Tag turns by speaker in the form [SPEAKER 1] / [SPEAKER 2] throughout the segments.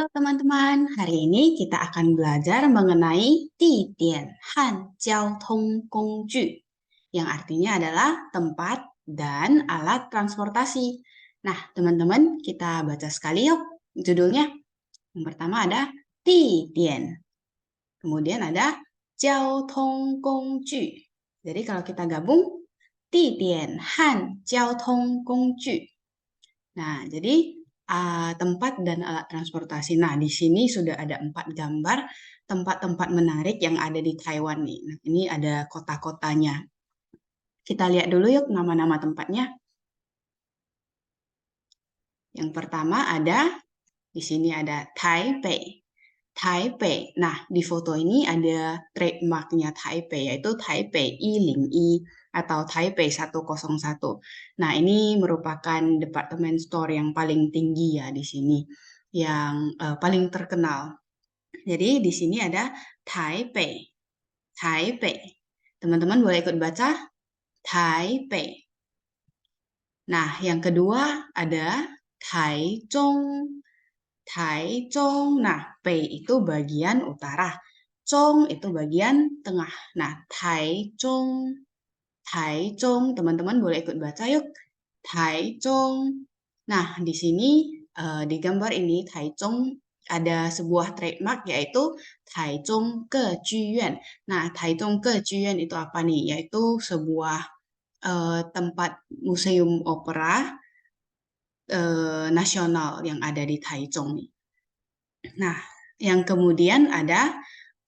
[SPEAKER 1] Halo teman-teman, hari ini kita akan belajar mengenai Didian Han Jiao Tong Gongju, yang artinya adalah tempat dan alat transportasi. Nah, teman-teman, kita baca sekali yuk judulnya. Yang pertama ada Didian, kemudian ada Jiao Tong Gongju. Jadi kalau kita gabung, Didian Han Jiao Tong Gongju. Nah, jadi tempat dan alat transportasi. Nah, di sini sudah ada 4 gambar tempat-tempat menarik yang ada di Taiwan nih. Nah, ini ada kota-kotanya. Kita lihat dulu yuk nama-nama tempatnya. Yang pertama ada, di sini ada Taipei. Taipei. Nah, di foto ini ada trademarknya Taipei, yaitu Taipei 101 atau Taipei 101. Nah, ini merupakan department store yang paling tinggi ya di sini, yang paling terkenal. Jadi, di sini ada Taipei. Taipei. Teman-teman boleh ikut baca Taipei. Nah, yang kedua ada Taichung. Taichung. Nah, Pei itu bagian utara. Chong itu bagian tengah. Nah, Taichung. Taichung. Teman-teman boleh ikut baca yuk. Taichung. Nah, di sini di gambar ini Taichung ada sebuah trademark yaitu Taichung Kejuyuan. Nah, Taichung Kejuyuan itu apa nih? Yaitu sebuah tempat museum opera nasional yang ada di Taichung nih. Nah, yang kemudian ada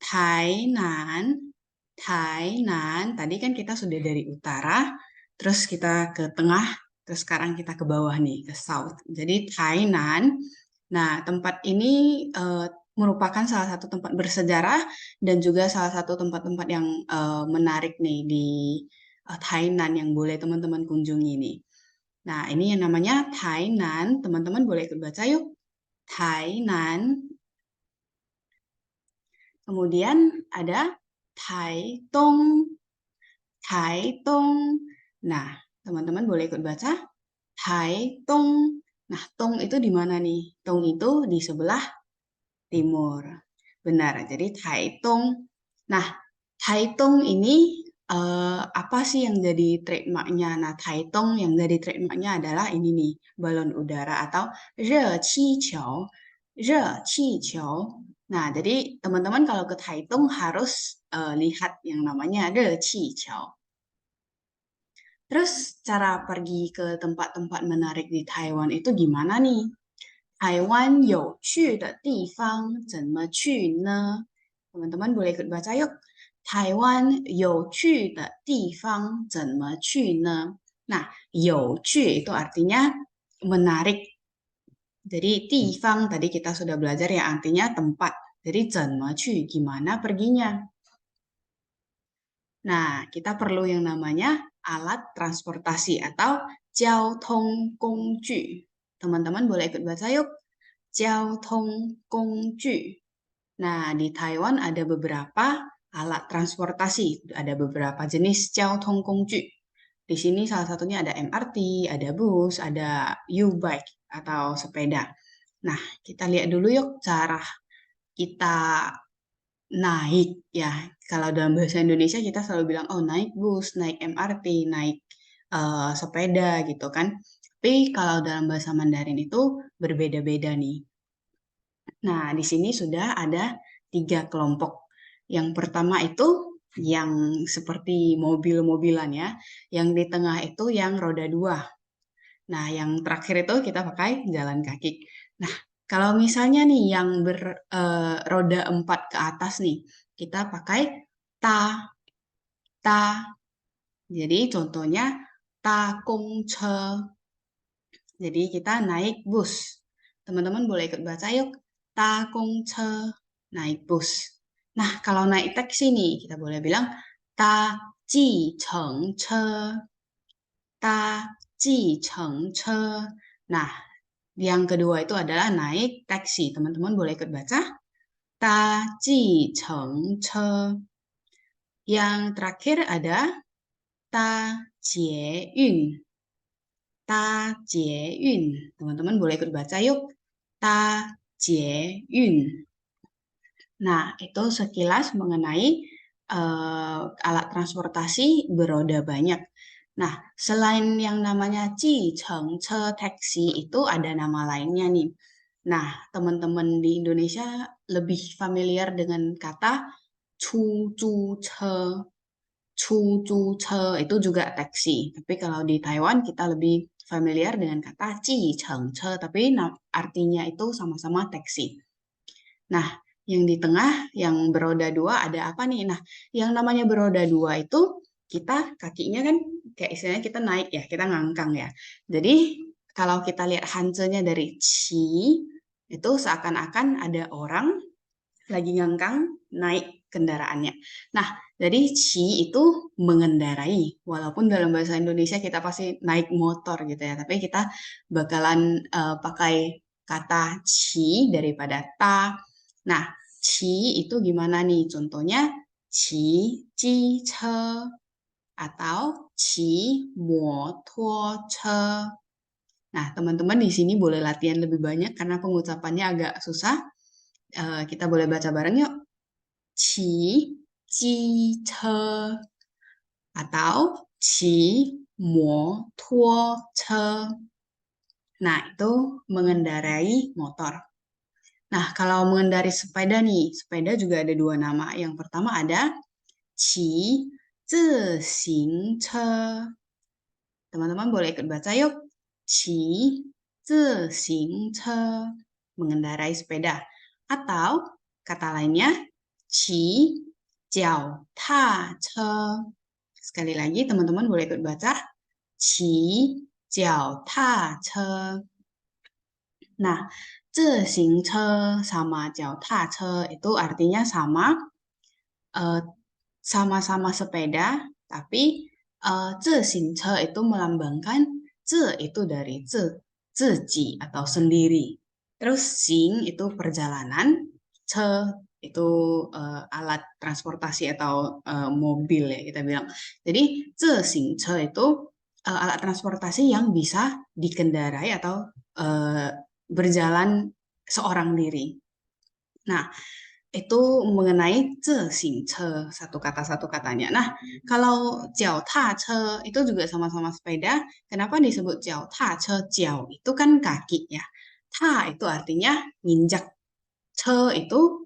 [SPEAKER 1] Tainan. Tainan, tadi kan kita sudah dari utara, terus kita ke tengah, terus sekarang kita ke bawah nih, ke south. Jadi Tainan. Nah, tempat ini merupakan salah satu tempat bersejarah dan juga salah satu tempat-tempat yang menarik nih di Tainan yang boleh teman-teman kunjungi nih. Nah, ini yang namanya Tainan. Teman-teman boleh ikut baca yuk. Tainan. Kemudian ada Taitung. Taitung. Nah, teman-teman boleh ikut baca. Taitung. Nah, Tong itu di mana nih? Tong itu di sebelah timur. Benar, jadi Taitung. Nah, Taitung ini apa sih yang jadi trademarknya? Nah, Taitung yang jadi trademarknya adalah ini nih, balon udara atau 热气球. 热气球. Nah, jadi teman-teman kalau ke Taitung harus lihat yang namanya 热气球. Terus cara pergi ke tempat-tempat menarik di Taiwan itu gimana nih? 台湾有趣的地方怎么去呢？teman-teman boleh ikut baca yuk. 台湾有趣的地方怎么去呢？ Nah, 有趣 itu artinya menarik. Jadi 地方 tadi kita sudah belajar ya artinya tempat. Jadi 怎么去 gimana perginya? Nah, kita perlu yang namanya alat transportasi atau 交通工具. Teman-teman boleh ikut baca yuk. 交通工具. Nah, di Taiwan ada beberapa alat transportasi, ada beberapa jenis 交通工具. Di sini salah satunya ada MRT, ada bus, ada U-bike atau sepeda. Nah, kita lihat dulu yuk cara kita naik ya. Kalau dalam bahasa Indonesia kita selalu bilang, oh naik bus, naik MRT, naik sepeda gitu kan. Tapi kalau dalam bahasa Mandarin itu berbeda-beda nih. Nah, di sini sudah ada 3 kelompok. Yang pertama itu yang seperti mobil-mobilan ya. Yang di tengah itu yang roda 2. Nah, yang terakhir itu kita pakai jalan kaki. Nah, kalau misalnya nih yang roda 4 ke atas nih, kita pakai ta, ta. Jadi contohnya ta kong che. Jadi kita naik bus. Teman-teman boleh ikut baca yuk. Ta kong che, naik bus. Nah, kalau naik taksi nih, kita boleh bilang ta ji cheng che. Ta ji cheng che. Nah, yang kedua itu adalah naik taksi. Teman-teman boleh ikut baca. Ta ji cheng che. Yang terakhir ada ta jie yun. Ta jie yun. Teman-teman boleh ikut baca yuk. Ta Jieyun. Nah, itu sekilas mengenai alat transportasi beroda banyak. Nah, selain yang namanya Chengce taksi itu ada nama lainnya nih. Nah, teman-teman di Indonesia lebih familiar dengan kata Chujuche. Chujuche itu juga taksi. Tapi kalau di Taiwan kita lebih familiar dengan kata Chengce, tapi artinya itu sama-sama taksi. Nah, yang di tengah, yang beroda dua ada apa nih? Nah, yang namanya beroda dua itu kita kakinya kan kayak istilahnya kita naik ya, kita ngangkang ya. Jadi kalau kita lihat hancenya dari Qi, itu seakan-akan ada orang lagi ngangkang naik kendaraannya. Nah, jadi Qi itu mengendarai. Walaupun dalam bahasa Indonesia kita pasti naik motor gitu ya, tapi kita bakalan pakai kata Qi daripada ta. Nah, Qi itu gimana nih? Contohnya Qi ji che atau Qi mo tuo che. Nah, teman-teman di sini boleh latihan lebih banyak karena pengucapannya agak susah. Kita boleh baca bareng yuk. Qi ji che atau Qi mo tuo che. Nah, itu mengendarai motor. Nah, kalau mengendarai sepeda nih, sepeda juga ada dua nama. Yang pertama ada qi zixing che. Teman-teman boleh ikut baca yuk. Qi zixing che. Mengendarai sepeda. Atau kata lainnya qi jiao ta che. Sekali lagi teman-teman boleh ikut baca. Qi jiao ta che. Nah, 自行车 sama 脚踏车 itu artinya sama, sama-sama sepeda, tapi 自行车 itu melambangkan 自 itu dari 自己 atau sendiri. Terus 行 itu perjalanan, 车 itu alat transportasi atau mobil ya kita bilang. Jadi 自行车 itu alat transportasi yang bisa dikendarai atau berjalan seorang diri. Nah, itu mengenai 自行车, satu katanya. Nah, kalau 脚踏车 itu juga sama-sama sepeda. Kenapa disebut 脚踏车? 脚 itu kan kaki ya. Ta itu artinya nginjak. Ce itu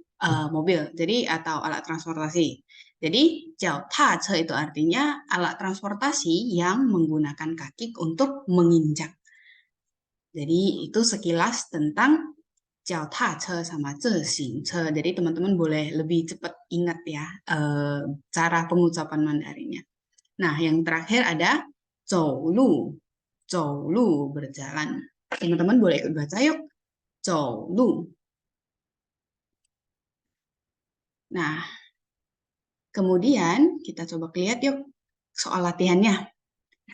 [SPEAKER 1] mobil, jadi atau alat transportasi. Jadi 脚踏车 itu artinya alat transportasi yang menggunakan kaki untuk menginjak. Jadi itu sekilas tentang 脚踏车 sama 自行车. Jadi teman-teman boleh lebih cepat ingat ya cara pengucapan Mandarinnya. Nah, yang terakhir ada 走路. 走路 berjalan. Teman-teman boleh ikut baca yuk. 走路. Nah, kemudian kita coba lihat yuk soal latihannya.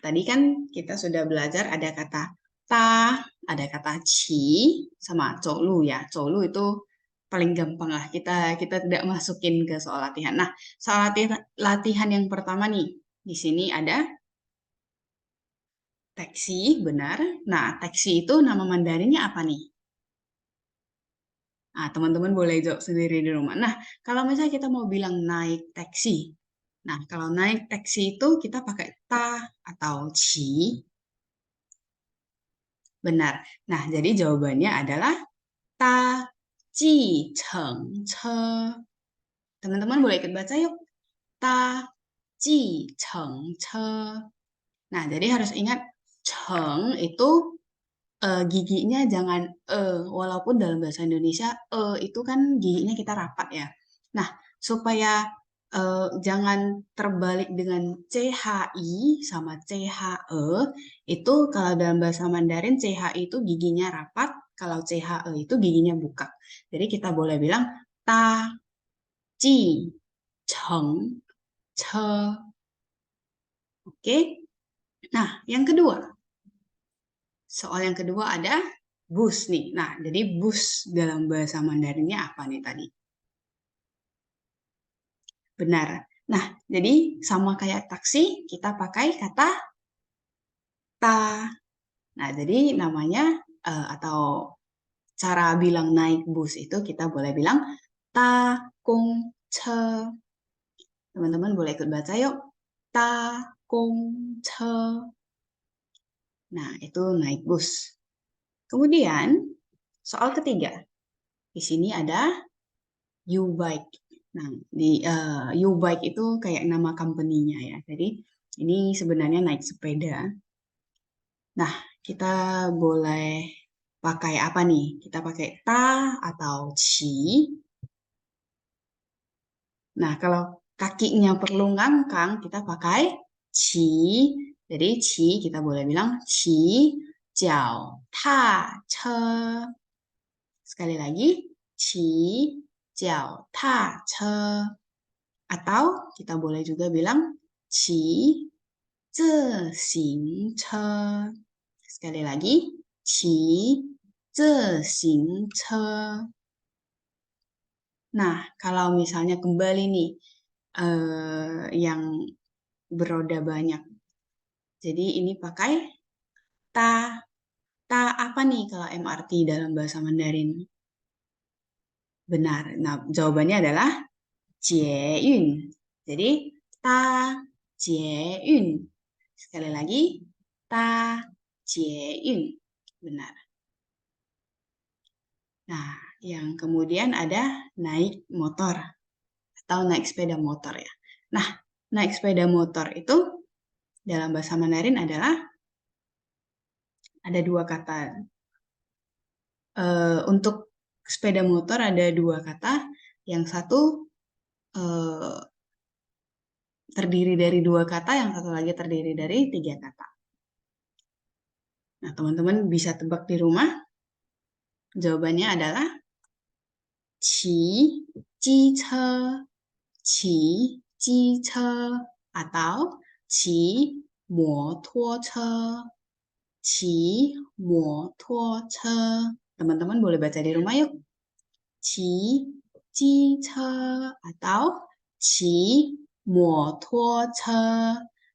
[SPEAKER 1] Tadi kan kita sudah belajar ada kata ta, ada kata qi, sama 走路 ya. 走路 itu paling gampang lah. Kita tidak masukin ke soal latihan. Nah, soal latihan yang pertama nih. Di sini ada taksi, benar. Nah, taksi itu nama Mandarinnya apa nih? Nah, teman-teman boleh jawab sendiri di rumah. Nah, kalau misalnya kita mau bilang naik taksi. Nah, kalau naik taksi itu kita pakai ta atau qi. Benar. Nah, jadi jawabannya adalah ta ji cheng che. Teman-teman boleh ikut baca yuk. Ta ji cheng che. Nah, jadi harus ingat cheng itu giginya jangan walaupun dalam bahasa Indonesia itu kan giginya kita rapat ya. Nah, supaya jangan terbalik dengan CHI sama CHE, itu kalau dalam bahasa Mandarin CHI itu giginya rapat, kalau CHE itu giginya buka. Jadi kita boleh bilang ta, ji, cheng, che. Oke. Nah, yang kedua. Soal yang kedua ada bus nih. Nah, jadi bus dalam bahasa Mandarinnya apa nih tadi? Benar. Nah, jadi sama kayak taksi, kita pakai kata ta. Nah, jadi namanya atau cara bilang naik bus itu kita boleh bilang ta gong che. Teman-teman boleh ikut baca yuk. Ta gong che. Nah, itu naik bus. Kemudian, soal ketiga. Di sini ada U-Bike. Nah, di U-Bike itu kayak nama company-nya ya. Jadi, ini sebenarnya naik sepeda. Nah, kita boleh pakai apa nih? Kita pakai ta atau ci. Nah, kalau kakinya perlu ngangkang, kita pakai ci. Jadi, ci kita boleh bilang ci jiao ta che. Sekali lagi, ci jiao ta che. Atau kita boleh juga bilang ci zexing che. Sekali lagi, ci zexing che. Nah, kalau misalnya kembali nih, yang beroda banyak. Jadi ini pakai ta. Ta apa nih kalau MRT dalam bahasa Mandarin? Benar. Nah, jawabannya adalah jieyun. Jadi, ta jieyun. Sekali lagi, ta jieyun. Benar. Nah, yang kemudian ada naik motor atau naik sepeda motor ya. Nah, naik sepeda motor itu dalam bahasa Mandarin adalah ada dua kata. Untuk sepeda motor ada dua kata. Yang satu terdiri dari dua kata, yang satu lagi terdiri dari tiga kata. Nah, teman-teman bisa tebak di rumah. Jawabannya adalah qi ji che, qi ji che, atau qi mo tuo che, qi mo tuo che. Teman-teman boleh baca di rumah yuk. Qi ji che atau qi mo tuo che.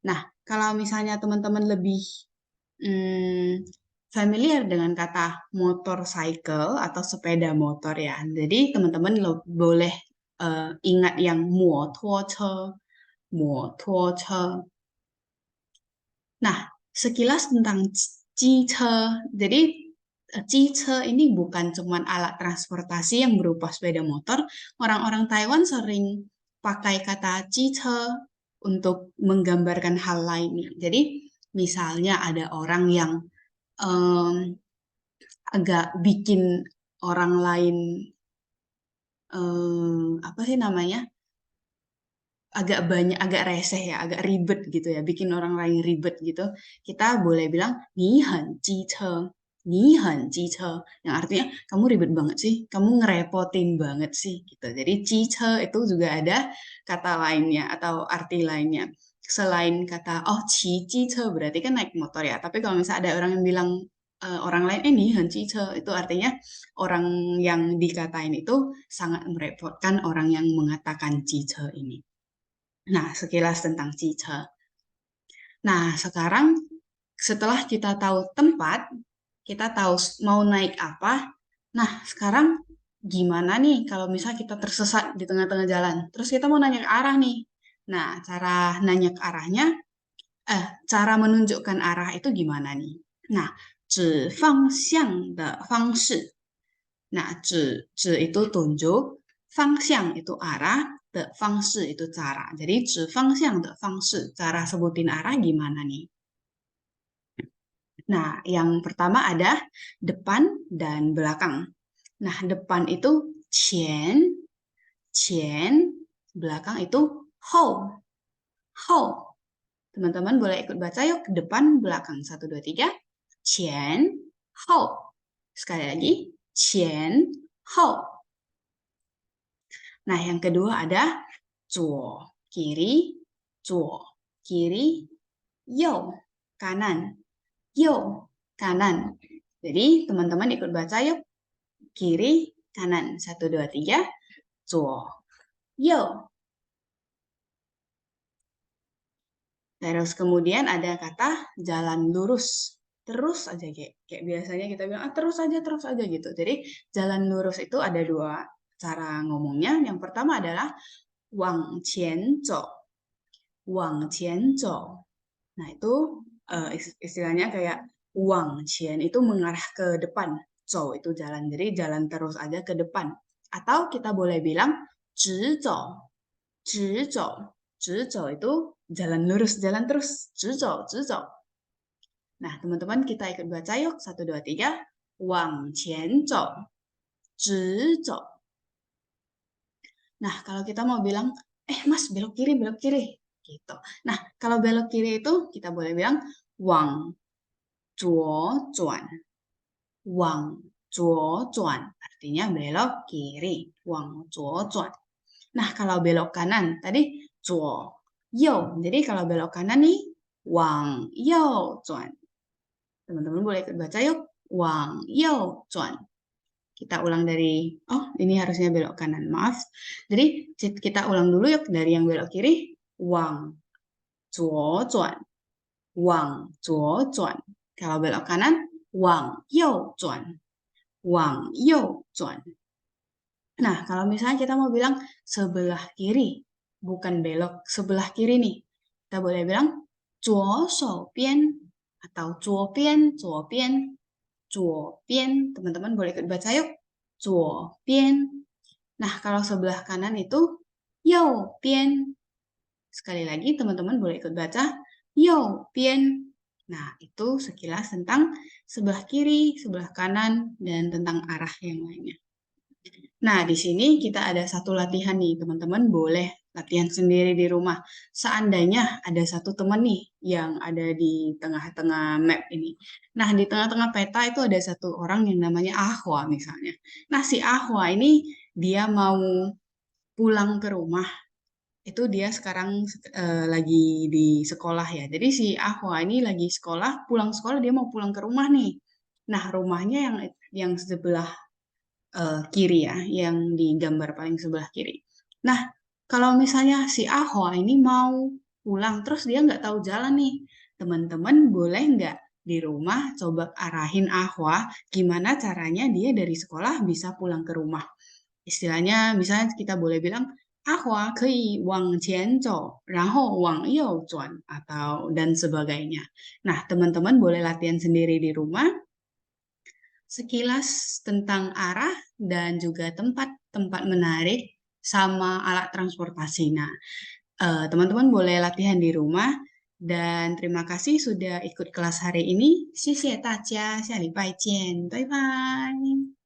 [SPEAKER 1] Nah, kalau misalnya teman-teman lebih familiar dengan kata motorcycle atau sepeda motor ya. Jadi teman-teman boleh ingat yang motor. Nah, sekilas tentang jiche. Jadi jiche ini bukan cuma alat transportasi yang berupa sepeda motor. Orang-orang Taiwan sering pakai kata jiche untuk menggambarkan hal lainnya. Jadi misalnya ada orang yang agak bikin orang lain apa sih namanya, agak reseh ya, agak ribet gitu ya, bikin orang lain ribet gitu, kita boleh bilang ni hen ji che, ni hen ji che, yang artinya kamu ribet banget sih, kamu ngerepotin banget sih gitu. Jadi ji che itu juga ada kata lainnya atau arti lainnya selain kata oh qi ji che berarti kan naik motor ya. Tapi kalau misalnya ada orang yang bilang orang lain ini hanci ce, itu artinya orang yang dikatain itu sangat merepotkan orang yang mengatakan cice ini. Nah, sekilas tentang cice. Nah, sekarang setelah kita tahu tempat, kita tahu mau naik apa. Nah, sekarang gimana nih kalau misalnya kita tersesat di tengah-tengah jalan, terus kita mau nanya ke arah nih. Nah, cara nanya ke arahnya, cara menunjukkan arah itu gimana nih? Nah, 指方向的方式. Nah, 指itu tunjuk, 方向itu arah, 的方式itu cara. Jadi 指方向的方式, cara sebutin arah gimana nih? Nah, yang pertama ada depan dan belakang. Nah, depan itu 前, 前, belakang itu 后, 后. Teman-teman boleh ikut baca yuk, depan, belakang. 1, 2, 3. 前, 后. Sekali lagi, 前, 后. Nah, yang kedua ada 左, kiri, 左, kiri, 右, kanan, 右, kanan. Jadi, teman-teman ikut baca yuk. Kiri, kanan. 1, 2, 3. 左, 右. Terus kemudian ada kata jalan lurus. terus aja kayak biasanya kita bilang terus aja gitu. Jadi jalan lurus itu ada dua cara ngomongnya. Yang pertama adalah wang qian zhou, wang qian zhou. Nah, itu istilahnya kayak wang qian itu mengarah ke depan. Zhou itu jalan. Jadi jalan terus aja ke depan. Atau kita boleh bilang zhi zhou, zhi zhou. Zhi zhou itu jalan lurus, jalan terus. Zhi zhou, zhi zhou. Nah, teman-teman kita ikut baca yuk. 1, 2, 3. Wang qian zhou, zhi zhou. Nah, kalau kita mau bilang, mas belok kiri, gitu. Nah, kalau belok kiri itu kita boleh bilang wang zuo zuan, wang zuo zuan, artinya belok kiri, wang zuo zuan. Nah, kalau belok kanan tadi zuo you. Jadi kalau belok kanan nih wang you zuan. Teman-teman boleh ikut baca yuk. Wang you zuan. Kita ulang dari, ini harusnya belok kanan, maaf. Jadi kita ulang dulu yuk dari yang belok kiri. Wang zuo zuan, wang zuo zuan. Kalau belok kanan, wang you zuan, wang you zuan. Nah, kalau misalnya kita mau bilang sebelah kiri, bukan belok, sebelah kiri nih. Kita boleh bilang zuo shou bian atau zuo bian, zuo bian, zuo bian. Teman-teman boleh ikut baca yuk. Zuo bian. Nah, kalau sebelah kanan itu you bian. Sekali lagi teman-teman boleh ikut baca you bian. Nah, itu sekilas tentang sebelah kiri, sebelah kanan, dan tentang arah yang lainnya. Nah, di sini kita ada satu latihan nih, teman-teman boleh latihan sendiri di rumah. Seandainya ada satu teman nih yang ada di tengah-tengah map ini. Nah, di tengah-tengah peta itu ada satu orang yang namanya Ahwa misalnya. Nah, si Ahwa ini dia mau pulang ke rumah. Itu dia sekarang lagi di sekolah ya. Jadi si Ahwa ini lagi sekolah, pulang sekolah dia mau pulang ke rumah nih. Nah, rumahnya yang sebelah kiri ya, yang di gambar paling sebelah kiri. Nah, kalau misalnya si Ahwa ini mau pulang, terus dia nggak tahu jalan nih, teman-teman boleh nggak di rumah coba arahin Ahwa gimana caranya dia dari sekolah bisa pulang ke rumah. Istilahnya, misalnya kita boleh bilang, Ahwa kei wang qian zhou, ranhou wang you zuan, atau dan sebagainya. Nah, teman-teman boleh latihan sendiri di rumah, sekilas tentang arah dan juga tempat-tempat menarik sama alat transportasi. Nah, teman-teman boleh latihan di rumah dan terima kasih sudah ikut kelas hari ini. 谢谢大家，下礼拜见，拜拜。